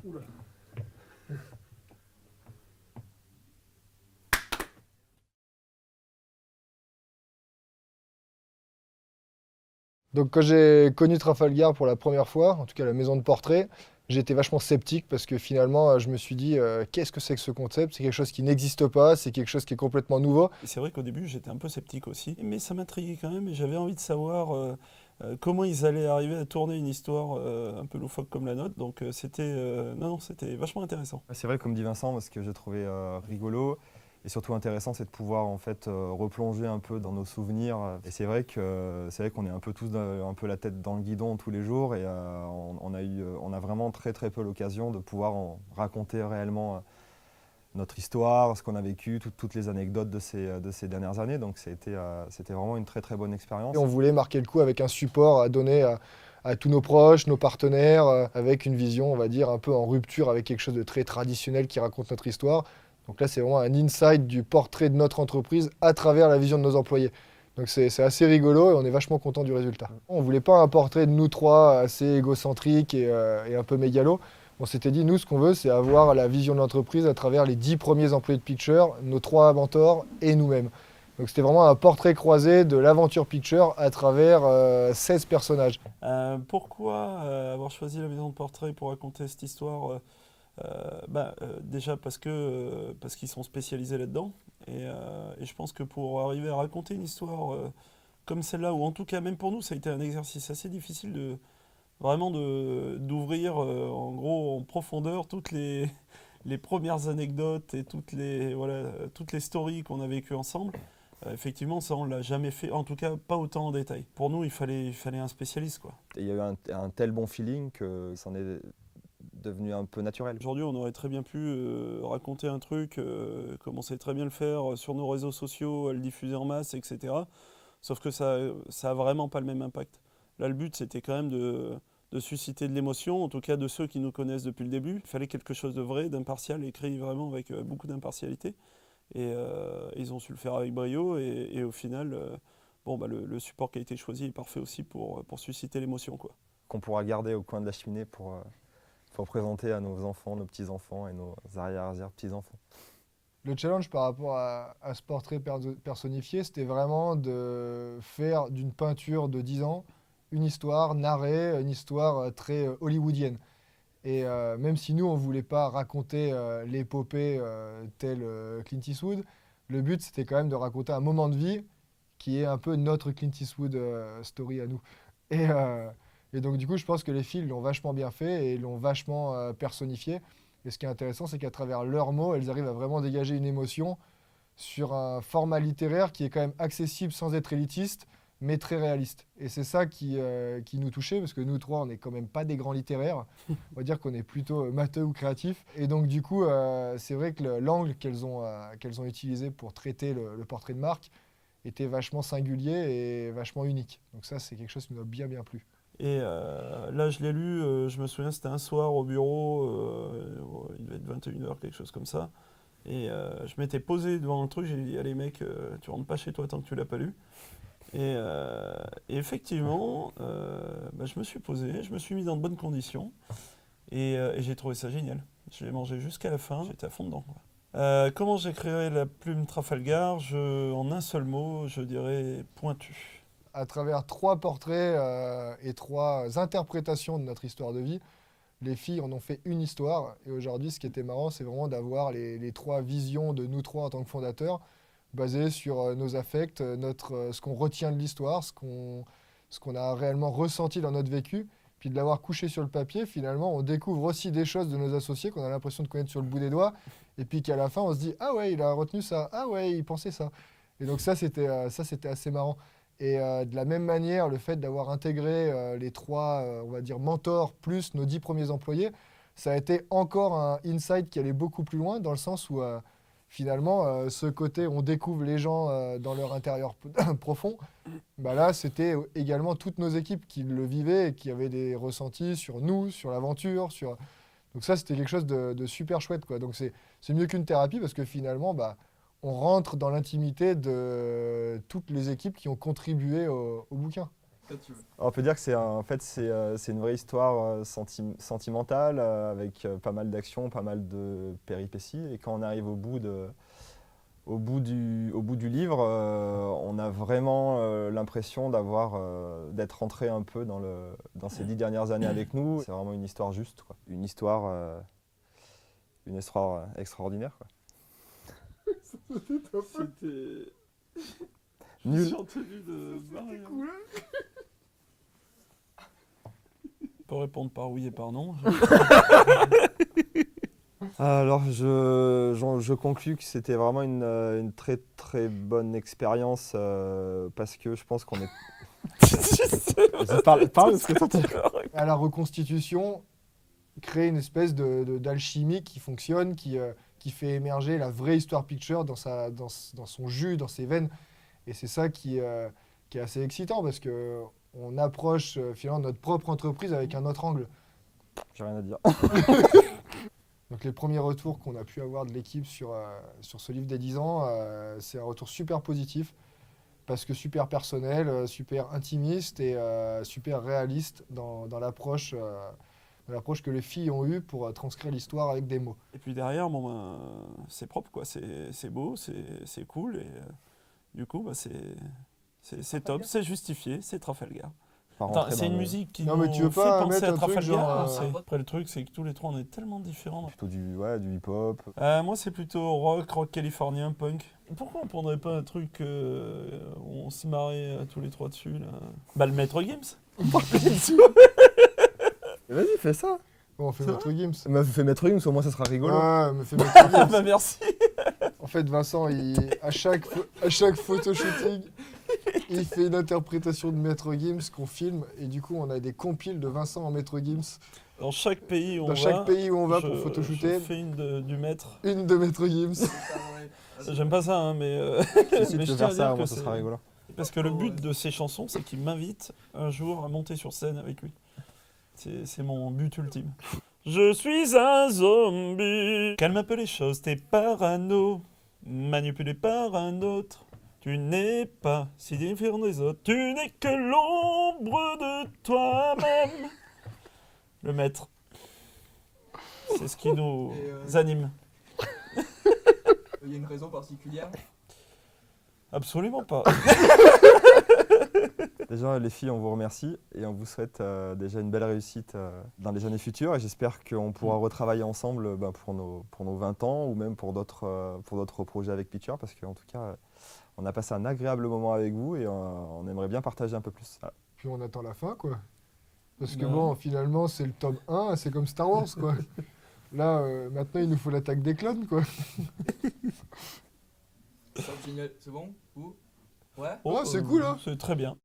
Oula. Donc quand j'ai connu Trafalgar pour la première fois, en tout cas la maison de portrait, j'étais vachement sceptique parce que finalement je me suis dit qu'est-ce que c'est que ce concept? C'est quelque chose qui n'existe pas, c'est quelque chose qui est complètement nouveau. Et c'est vrai qu'au début, j'étais un peu sceptique aussi, mais ça m'intriguait quand même et j'avais envie de savoir comment ils allaient arriver à tourner une histoire un peu loufoque comme la nôtre. Donc non, c'était vachement intéressant. C'est vrai, comme dit Vincent, ce que j'ai trouvé rigolo et surtout intéressant, c'est de pouvoir en fait replonger un peu dans nos souvenirs. Et c'est vrai qu'on est un peu tous un peu la tête dans le guidon tous les jours et on a vraiment très très peu l'occasion de pouvoir en raconter réellement notre histoire, ce qu'on a vécu, toutes les anecdotes de ces dernières années. Donc c'était vraiment une très très bonne expérience. Et on voulait marquer le coup avec un support à donner à tous nos proches, nos partenaires, avec une vision, on va dire, un peu en rupture avec quelque chose de très traditionnel qui raconte notre histoire. Donc là, c'est vraiment un insight du portrait de notre entreprise à travers la vision de nos employés. Donc c'est assez rigolo et on est vachement content du résultat. On ne voulait pas un portrait de nous trois assez égocentrique et un peu mégalo. On s'était dit, nous, ce qu'on veut, c'est avoir la vision de l'entreprise à travers les 10 premiers employés de Picture, nos 3 mentors et nous-mêmes. Donc c'était vraiment un portrait croisé de l'aventure Picture à travers 16 personnages. Pourquoi avoir choisi la maison de portrait pour raconter cette histoire déjà parce qu'ils sont spécialisés là-dedans. Et je pense que pour arriver à raconter une histoire comme celle-là, ou en tout cas même pour nous, ça a été un exercice assez difficile de vraiment d'ouvrir en gros en profondeur toutes les premières anecdotes et toutes les stories qu'on a vécues ensemble. Effectivement, ça on l'a jamais fait, en tout cas pas autant en détail. Pour nous, il fallait un spécialiste quoi. Et il y a eu un tel bon feeling que c'en est devenu un peu naturel. Aujourd'hui, on aurait très bien pu raconter un truc, comme on sait très bien le faire sur nos réseaux sociaux, le diffuser en masse, etc. Sauf que ça a vraiment pas le même impact. Là, le but, c'était quand même de susciter de l'émotion, en tout cas de ceux qui nous connaissent depuis le début. Il fallait quelque chose de vrai, d'impartial, écrit vraiment avec beaucoup d'impartialité. Et ils ont su le faire avec brio. Et au final, le support qui a été choisi est parfait aussi pour susciter l'émotion, quoi. Qu'on pourra garder au coin de la cheminée pour présenter à nos enfants, nos petits-enfants et nos arrière-petits-enfants. Le challenge par rapport à ce portrait personnifié, c'était vraiment de faire d'une peinture de 10 ans une histoire narrée, une histoire très hollywoodienne. Et même si nous, on ne voulait pas raconter l'épopée telle Clint Eastwood, le but, c'était quand même de raconter un moment de vie qui est un peu notre Clint Eastwood story à nous. Et, euh, et donc, du coup, je pense que les filles l'ont vachement bien fait et l'ont vachement personnifié. Et ce qui est intéressant, c'est qu'à travers leurs mots, elles arrivent à vraiment dégager une émotion sur un format littéraire qui est quand même accessible sans être élitiste, mais très réaliste. Et c'est ça qui nous touchait, parce que nous trois, on n'est quand même pas des grands littéraires. On va dire qu'on est plutôt matheux ou créatifs. Et donc, du coup, c'est vrai que l'angle qu'elles ont utilisé pour traiter le portrait de marque était vachement singulier et vachement unique. Donc ça, c'est quelque chose qui nous a bien, bien plu. Et là, je l'ai lu, je me souviens, c'était un soir au bureau, il devait être 21h, quelque chose comme ça. Et je m'étais posé devant le truc, j'ai dit, allez mec, tu rentres pas chez toi tant que tu l'as pas lu. Et effectivement, je me suis posé, je me suis mis dans de bonnes conditions, et j'ai trouvé ça génial. Je l'ai mangé jusqu'à la fin, j'étais à fond dedans, quoi. Comment j'ai créé la plume Trafalgar? En un seul mot, je dirais pointu. À travers 3 portraits et 3 interprétations de notre histoire de vie, les filles en ont fait une histoire. Et aujourd'hui, ce qui était marrant, c'est vraiment d'avoir les 3 visions de nous trois en tant que fondateurs, basées sur nos affects, ce qu'on retient de l'histoire, ce qu'on a réellement ressenti dans notre vécu. Puis de l'avoir couché sur le papier, finalement, on découvre aussi des choses de nos associés qu'on a l'impression de connaître sur le bout des doigts. Et puis qu'à la fin, on se dit, ah ouais, il a retenu ça, ah ouais, il pensait ça. Et donc ça, c'était assez marrant. Et de la même manière, le fait d'avoir intégré les 3, on va dire, mentors plus nos 10 premiers employés, ça a été encore un insight qui allait beaucoup plus loin, dans le sens où finalement, ce côté, on découvre les gens dans leur intérieur profond, bah là, c'était également toutes nos équipes qui le vivaient et qui avaient des ressentis sur nous, sur l'aventure. Donc ça, c'était quelque chose de super chouette, quoi. Donc c'est mieux qu'une thérapie parce que finalement, bah, on rentre dans l'intimité de toutes les équipes qui ont contribué au bouquin. Quand tu veux. On peut dire que c'est une vraie histoire sentimentale avec pas mal d'actions, pas mal de péripéties. Et quand on arrive au bout du livre, on a vraiment l'impression d'être rentré un peu dans ces 10 dernières années avec nous. C'est vraiment une histoire juste, quoi. Une histoire extraordinaire, quoi. C'était... Nul. J'ai entendu de Mario. On peut répondre par oui et par non. Alors, je conclus que c'était vraiment une très très bonne expérience parce que je pense qu'on est. Parle de ce que t'entends. À la reconstitution, créer une espèce d'alchimie qui fonctionne, qui fait émerger la vraie histoire picture dans son jus, dans ses veines. Et c'est ça qui est assez excitant parce qu'on approche finalement notre propre entreprise avec un autre angle. J'ai rien à dire. Donc les premiers retours qu'on a pu avoir de l'équipe sur ce livre des 10 ans, c'est un retour super positif parce que super personnel, super intimiste et super réaliste dans l'approche que les filles ont eue pour transcrire l'histoire avec des mots. Et puis derrière, bon, ben, c'est propre, quoi. C'est beau, c'est cool. Et du coup, bah, c'est top, c'est justifié, c'est Trafalgar. Pas Attends, rentrer c'est dans une le- musique qui Non, mais nous tu veux fait pas penser mettre à un truc Trafalgar. genre, Après, le truc, c'est que tous les trois, on est tellement différents. Plutôt du hip-hop. Moi, c'est plutôt rock californien, punk. Pourquoi on prendrait pas un truc où on se marrait tous les trois dessus, là? Bah, le Maître Gims. Vas-y, fais ça. Bon, on fait C'est notre Gims. M'a fait mettre une, au moins ça sera rigolo. Ouais, me fait Maître Ah, Gims. bah, merci. En fait, Vincent, à chaque photoshooting, il fait une interprétation de Maître Gims qu'on filme. Et du coup, on a des compiles de Vincent en Maître Gims. Dans chaque pays où on Dans va, chaque pays où on va je- pour photoshooter, je fais une du Maître. une de Maître Gims. J'aime pas ça, hein, mais, Si mais tu je veux tiens à faire ça, dire au moins que ça c'est... sera rigolo. Parce que le but de ces chansons, c'est qu'il m'invite un jour à monter sur scène avec lui. C'est mon but ultime. Je suis un zombie. Calme un peu les choses, t'es parano. Manipulé par un autre. Tu n'es pas si différent des autres. Tu n'es que l'ombre de toi-même. Le maître. C'est ce qui nous anime. Il y a une raison particulière. Absolument pas. Déjà, les filles, on vous remercie et on vous souhaite déjà une belle réussite dans les années futures. Et j'espère qu'on pourra retravailler ensemble pour nos 20 ans ou même pour d'autres projets avec Picture. Parce qu'en tout cas, on a passé un agréable moment avec vous et on aimerait bien partager un peu plus. Voilà. Puis on attend la fin, quoi. Parce que Ouais. bon, finalement, c'est le tome 1, c'est comme Star Wars, quoi. Là, maintenant, il nous faut l'attaque des clones, quoi. C'est bon? Vous? Ouais? Oh, c'est cool, hein. C'est très bien.